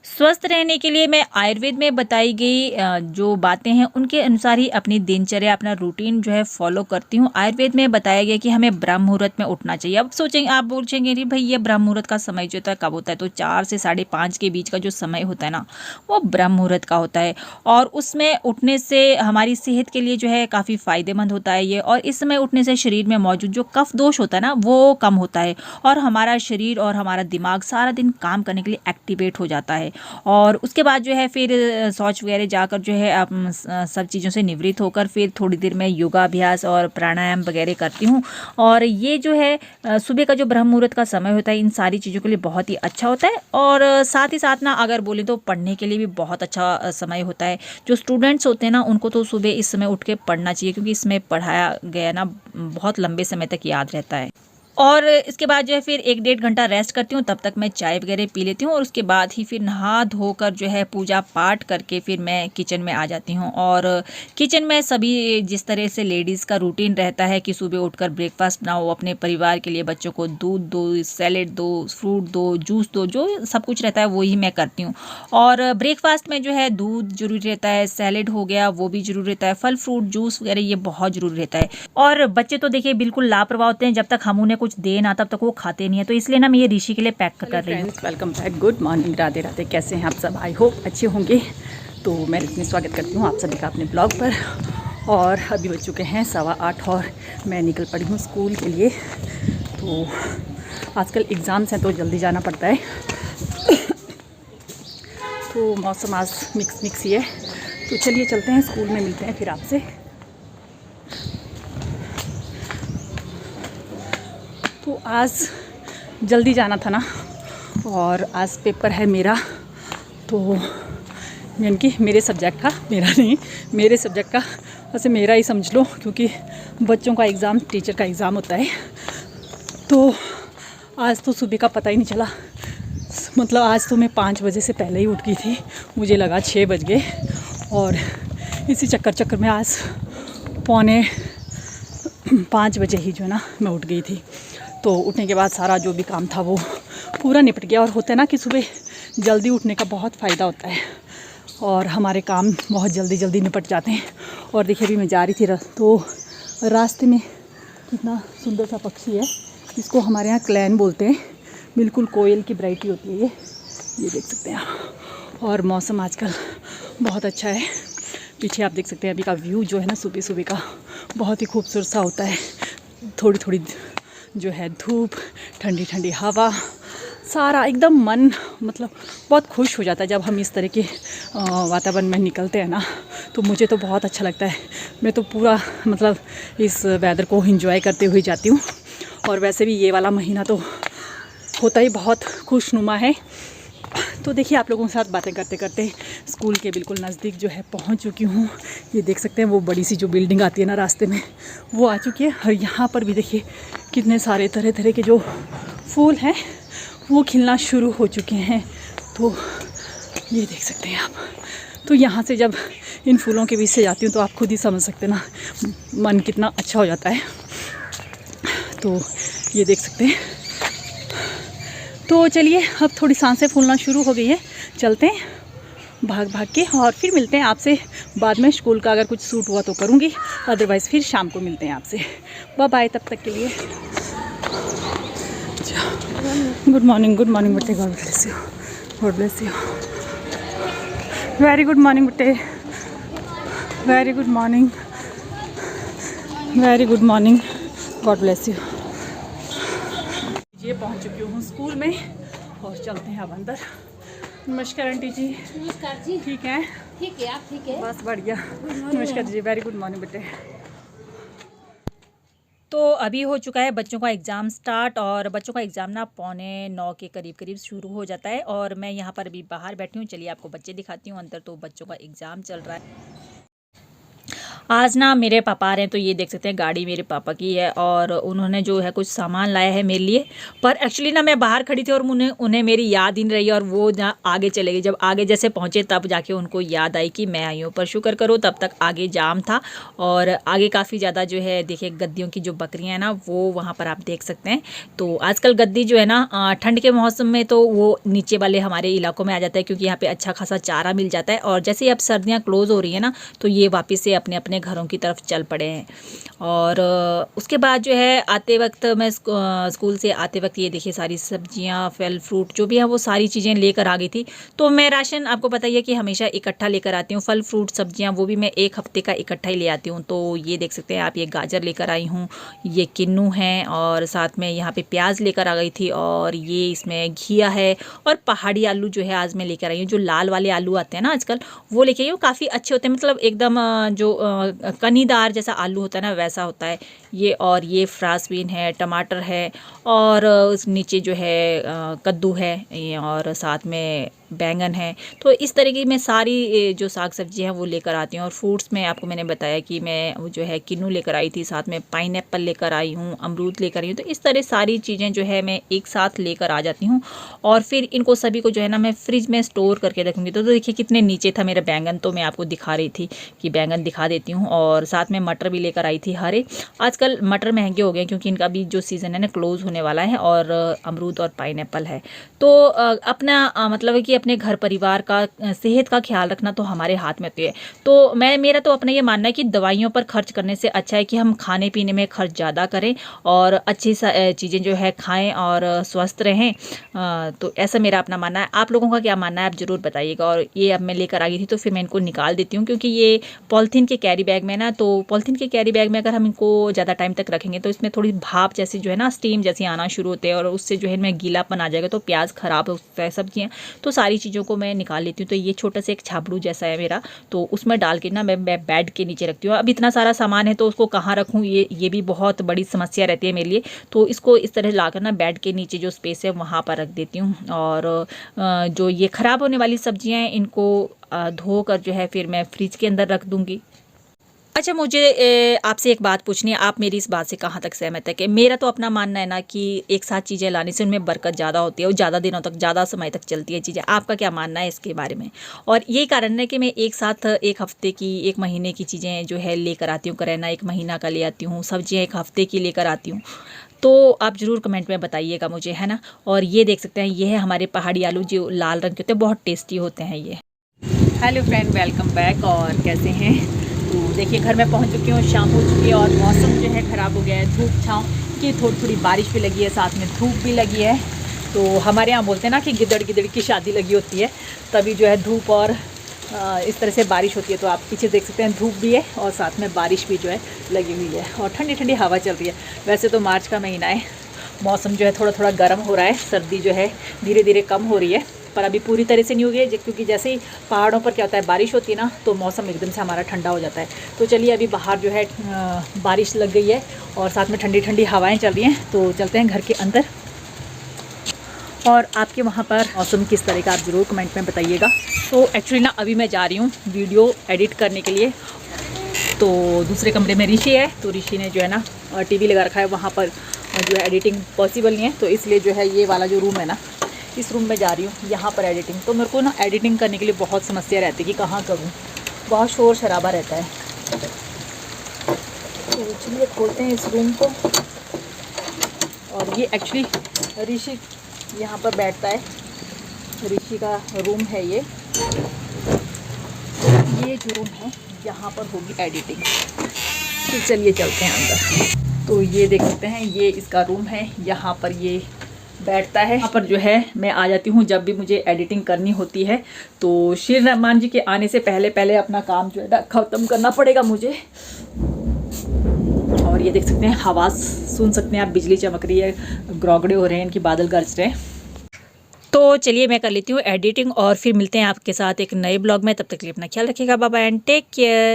स्वस्थ रहने के लिए मैं आयुर्वेद में बताई गई जो बातें हैं उनके अनुसार ही अपनी दिनचर्या अपना रूटीन जो है फॉलो करती हूँ। आयुर्वेद में बताया गया कि हमें ब्रह्म मुहूर्त में उठना चाहिए। अब सोचेंगे आप पूछेंगे अरे भाई ये ब्रह्म मुहूर्त का समय जो होता है कब होता है, तो 4 से 5:30 के बीच का जो समय होता है ना वो ब्रह्म मुहूर्त का होता है। और उसमें उठने से हमारी सेहत के लिए जो है काफ़ी फायदेमंद होता है ये। और इस समय उठने से शरीर में मौजूद जो कफ दोष होता है ना वो कम होता है और हमारा शरीर और हमारा दिमाग सारा दिन काम करने के लिए एक्टिवेट हो जाता है। और उसके बाद जो है फिर शौच वगैरह जाकर जो है आप सब चीज़ों से निवृत्त होकर फिर थोड़ी देर में योगाभ्यास और प्राणायाम वगैरह करती हूँ। और ये जो है सुबह का जो ब्रह्म मुहूर्त का समय होता है इन सारी चीज़ों के लिए बहुत ही अच्छा होता है। और साथ ही साथ ना अगर बोले तो पढ़ने के लिए भी बहुत अच्छा समय होता है। जो स्टूडेंट्स होते हैं ना उनको तो सुबह इस समय उठ के पढ़ना चाहिए, क्योंकि इसमें पढ़ाया गया ना बहुत लंबे समय तक याद रहता है। और इसके बाद जो है फिर 1-1.5 घंटा रेस्ट करती हूँ, तब तक मैं चाय वगैरह पी लेती हूँ और उसके बाद ही फिर नहा धोकर जो है पूजा पाठ करके फिर मैं किचन में आ जाती हूँ। और किचन में सभी जिस तरह से लेडीज़ का रूटीन रहता है कि सुबह उठकर ब्रेकफास्ट बनाओ, अपने परिवार के लिए बच्चों को दूध दो, सैलेड दो, फ्रूट दो, जूस दो, जो सब कुछ रहता है वही मैं करती हूँ। और ब्रेकफास्ट में जो है दूध जरूरी रहता है, सैलेड हो गया वो भी जरूरी रहता है, फल फ्रूट जूस वगैरह ये बहुत जरूरी रहता है। और बच्चे तो देखिए बिल्कुल लापरवाह होते हैं, जब तक हम उन्हें कुछ दे ना तब तक वो खाते नहीं है। तो इसलिए ना मैं ये ऋषि के लिए पैक कर रही हूँ। Welcome back, good morning, Radhe Radhe. कैसे हैं आप सब? आई होप अच्छे होंगे। तो मैं रजनी स्वागत करती हूँ आप सभी का अपने ब्लॉग पर। और अभी बज चुके हैं 8:15 और मैं निकल पड़ी हूँ स्कूल के लिए। तो आजकल एग्ज़ाम्स हैं तो जल्दी जाना पड़ता है। तो मौसम आज मिक्स ही है। तो चलिए चलते हैं, स्कूल में मिलते हैं फिर आपसे। तो आज जल्दी जाना था ना, और आज पेपर है मेरा। तो यानी कि मेरे सब्जेक्ट का, मेरा नहीं, मेरे सब्जेक्ट का, वैसे मेरा ही समझ लो, क्योंकि बच्चों का एग्ज़ाम टीचर का एग्ज़ाम होता है। तो आज तो सुबह का पता ही नहीं चला। मतलब आज तो मैं 5 बजे से पहले ही उठ गई थी, मुझे लगा 6 बज गए। और इसी चक्कर में आज 4:45 बजे ही जो है ना मैं उठ गई थी। तो उठने के बाद सारा जो भी काम था वो पूरा निपट गया। और होता है ना कि सुबह जल्दी उठने का बहुत फ़ायदा होता है और हमारे काम बहुत जल्दी निपट जाते हैं। और देखिए अभी मैं जा रही थी तो रास्ते में कितना सुंदर सा पक्षी है, इसको हमारे यहाँ क्लैन बोलते हैं। बिल्कुल कोयल की वैरायटी होती है ये देख सकते हैं आप। और मौसम आजकल बहुत अच्छा है। पीछे आप देख सकते हैं अभी का व्यू जो है ना सुबह सुबह का बहुत ही खूबसूरत सा होता है। थोड़ी थोड़ी जो है धूप, ठंडी ठंडी हवा, सारा एकदम मन मतलब बहुत खुश हो जाता है जब हम इस तरह के वातावरण में निकलते हैं ना। तो मुझे तो बहुत अच्छा लगता है। मैं तो पूरा मतलब इस वेदर को एंजॉय करते हुए जाती हूँ। और वैसे भी ये वाला महीना तो होता ही बहुत खुशनुमा है। तो देखिए आप लोगों के साथ बातें करते करते स्कूल के बिल्कुल नज़दीक जो है पहुंच चुकी हूँ। ये देख सकते हैं वो बड़ी सी जो बिल्डिंग आती है ना रास्ते में, वो आ चुकी है। और यहाँ पर भी देखिए कितने सारे तरह तरह के जो फूल हैं वो खिलना शुरू हो चुके हैं। तो ये देख सकते हैं आप। तो यहाँ से जब इन फूलों के बीच से जाती हूँ तो आप खुद ही समझ सकते हैं ना मन कितना अच्छा हो जाता है। तो ये देख सकते हैं। तो चलिए अब थोड़ी सांसें फूलना शुरू हो गई है, चलते हैं भाग भाग के। और फिर मिलते हैं आपसे बाद में। स्कूल का अगर कुछ सूट हुआ तो करूँगी, अदरवाइज़ फिर शाम को मिलते हैं आपसे। बाय बाय तब तक के लिए। गुड मॉर्निंग बेटे, God bless you, God bless you. Very good morning बेटे, very good morning, very good morning, God bless you. ये पहुंच चुकी हूँ स्कूल में और चलते हैं अब अंदर। नमस्कार आंटी जी। नमस्कार जी। ठीक है? ठीक है, आप ठीक है? बस बढ़िया। नमस्कार जी, वेरी गुड मॉर्निंग बेटे। तो अभी हो चुका है बच्चों का एग्ज़ाम स्टार्ट, और बच्चों का एग्ज़ाम ना 8:45 के करीब शुरू हो जाता है। और मैं यहाँ पर अभी बाहर बैठी हूँ। चलिए आपको बच्चे दिखाती हूँ अंदर। तो बच्चों का एग्ज़ाम चल रहा है आज ना मेरे पापा आ रहे हैं, तो ये देख सकते हैं गाड़ी मेरे पापा की है और उन्होंने जो है कुछ सामान लाया है मेरे लिए। पर एक्चुअली ना मैं बाहर खड़ी थी और उन्हें मेरी याद ही नहीं रही और वो ना आगे चले गए। जब आगे जैसे पहुँचे तब जाके उनको याद आई कि मैं आई हूँ। पर शुक्र करो तब तक आगे जाम था और आगे काफ़ी ज़्यादा जो है देखिए गद्दियों की जो बकरियाँ हैं ना वो वहाँ पर आप देख सकते हैं। तो आजकल गद्दी जो है ना ठंड के मौसम में तो वो नीचे वाले हमारे इलाकों में आ जाता है, क्योंकि यहाँ पे अच्छा खासा चारा मिल जाता है। और जैसे ही अब सर्दियाँ क्लोज हो रही है ना तो ये वापस से अपने अपने घरों की तरफ चल पड़े हैं। और उसके बाद जो है आते वक्त मैं स्कूल से आते वक्त ये देखिए सारी सब्जियां फल फ्रूट जो भी है वो सारी चीज़ें लेकर आ गई थी। तो मैं राशन आपको पता ही है कि हमेशा इकट्ठा लेकर आती हूँ, फल फ्रूट सब्जियां वो भी मैं एक हफ्ते का इकट्ठा ही ले आती हूँ। तो ये देख सकते हैं आप, ये गाजर लेकर आई हूँ, ये किन्नू है और साथ में यहाँ पे प्याज लेकर आ गई थी और ये इसमें घिया है और पहाड़ी आलू जो है आज मैं लेकर आई हूँ। जो लाल वाले आलू आते हैं ना आजकल वो लेके आई हूँ, काफ़ी अच्छे होते हैं, मतलब एकदम जो कनीदार जैसा आलू होता है ना वैसा होता है ये। और ये फ्रांस बीन है, टमाटर है और उस नीचे जो है कद्दू है और साथ में बैंगन है। तो इस तरीके की मैं सारी जो साग सब्जी हैं वो लेकर आती हूँ। और फ्रूट्स में आपको मैंने बताया कि मैं वो जो है किन्नू लेकर आई थी, साथ में पाइनएप्पल लेकर आई हूँ, अमरूद लेकर आई हूँ। तो इस तरह सारी चीज़ें जो है मैं एक साथ लेकर आ जाती हूँ और फिर इनको सभी को जो है ना मैं फ्रिज में स्टोर करके रखूँगी। तो देखिए कितने नीचे था मेरा बैंगन, तो मैं आपको दिखा रही थी कि बैंगन दिखा देती हूँ। और साथ में मटर भी लेकर आई थी हरे। आजकल मटर महंगे हो गए क्योंकि इनका भी जो सीज़न है ना क्लोज होने वाला है। और अमरूद और पाइनएप्पल है। तो अपना मतलब है कि अपने घर परिवार का सेहत का ख्याल रखना तो हमारे हाथ में होती है। तो मेरा तो अपना ये मानना है कि दवाइयों पर खर्च करने से अच्छा है कि हम खाने पीने में खर्च ज़्यादा करें और अच्छी चीज़ें जो है खाएं और स्वस्थ रहें। तो ऐसा मेरा अपना मानना है। आप लोगों का क्या मानना है आप ज़रूर बताइएगा। और ये अब मैं लेकर आ गई थी तो फिर मैं इनको निकाल देती हूँ, क्योंकि ये पॉलीथीन के कैरी बैग में ना, तो पॉलीथीन के कैरी बैग में अगर हम इनको ज़्यादा टाइम तक रखेंगे तो इसमें थोड़ी भाप जैसी जो है ना स्टीम जैसी आना शुरू होते हैं और उससे जो है इनमें गीलापन आ जाएगा, तो प्याज ख़राब हो सकता है, सब्जियाँ। तो सारी चीज़ों को मैं निकाल लेती हूँ। तो ये छोटा सा एक छाबड़ू जैसा है मेरा, तो उसमें डाल के ना मैं बेड के नीचे रखती हूँ। अब इतना सारा सामान है तो उसको कहाँ रखूँ, ये भी बहुत बड़ी समस्या रहती है मेरे लिए। तो इसको इस तरह लाकर ना बेड के नीचे जो स्पेस है वहाँ पर रख देती हूँ। और जो ये ख़राब होने वाली सब्जियाँ हैं इनको धोकर जो है फिर मैं फ्रिज के अंदर रख दूँगी। अच्छा, मुझे आपसे एक बात पूछनी है, आप मेरी इस बात से कहाँ तक सहमत है? कि मेरा तो अपना मानना है ना कि एक साथ चीज़ें लाने से उनमें बरकत ज़्यादा होती है और ज़्यादा दिनों तक, ज़्यादा समय तक चलती है चीज़ें। आपका क्या मानना है इसके बारे में? और यही कारण है कि मैं एक साथ एक हफ्ते की, एक महीने की चीज़ें जो है लेकर आती हूँ। करेला एक महीना का ले आती हूँ, सब्जियाँ एक हफ्ते की लेकर आती हूँ। तो आप ज़रूर कमेंट में बताइएगा मुझे, है ना। और ये देख सकते हैं, ये है हमारे पहाड़ी आलू जो लाल रंग के होते हैं, बहुत टेस्टी होते हैं ये। Hello friend, welcome back. और कैसे हैं? तो देखिए घर में पहुंच चुकी हूँ, शाम हो चुकी है और मौसम जो है ख़राब हो गया है। धूप छाँव की थोड़ी थोड़ी बारिश भी लगी है, साथ में धूप भी लगी है। तो हमारे यहाँ बोलते हैं ना कि गिदड़ गिदड़ की शादी लगी होती है, तभी जो है धूप और इस तरह से बारिश होती है। तो आप पीछे देख सकते हैं धूप भी है और साथ में बारिश भी जो है लगी हुई है और ठंडी ठंडी हवा चल रही है। वैसे तो मार्च का महीना है, मौसम जो है थोड़ा थोड़ा गर्म हो रहा है, सर्दी जो है धीरे धीरे कम हो रही है, पर अभी पूरी तरह से नहीं हो गई है, क्योंकि जैसे ही पहाड़ों पर क्या होता है बारिश होती है ना तो मौसम एकदम से हमारा ठंडा हो जाता है। तो चलिए अभी बाहर जो है बारिश लग गई है और साथ में ठंडी ठंडी हवाएं चल रही हैं। तो चलते हैं घर के अंदर। और आपके वहाँ पर मौसम किस तरह का आप ज़रूर कमेंट में बताइएगा। तो एक्चुअली ना अभी मैं जा रही हूँ वीडियो एडिट करने के लिए। तो दूसरे कमरे में ऋषि है, तो ऋषि ने जो है ना टीवी लगा रखा है, वहाँ पर जो है एडिटिंग पॉसिबल नहीं है। तो इसलिए जो है ये वाला जो रूम है ना, इस रूम में जा रही हूँ, यहाँ पर एडिटिंग। तो मेरे को ना एडिटिंग करने के लिए बहुत समस्या रहती है कि कहाँ करूँ, बहुत शोर शराबा रहता है। तो चलिए खोलते हैं इस रूम को। और ये एक्चुअली ऋषि यहाँ पर बैठता है, ऋषि का रूम है ये जो रूम है यहाँ पर होगी एडिटिंग। तो चलिए चलते हैं अंदर। तो ये देख सकते हैं, ये इसका रूम है, यहाँ पर ये बैठता है। यहाँ पर जो है मैं आ जाती हूँ जब भी मुझे एडिटिंग करनी होती है। तो श्री हनुमान जी के आने से पहले पहले अपना काम जो है ना ख़त्म करना पड़ेगा मुझे। और ये देख सकते हैं, हवा सुन सकते हैं आप, बिजली चमक रही है, ग्रोगड़े हो रहे हैं, इनकी बादल गरज रहे हैं। तो चलिए मैं कर लेती हूँ एडिटिंग और फिर मिलते हैं आपके साथ एक नए ब्लॉग में। तब तक के लिए अपना ख्याल रखिएगा। Bye bye and take care.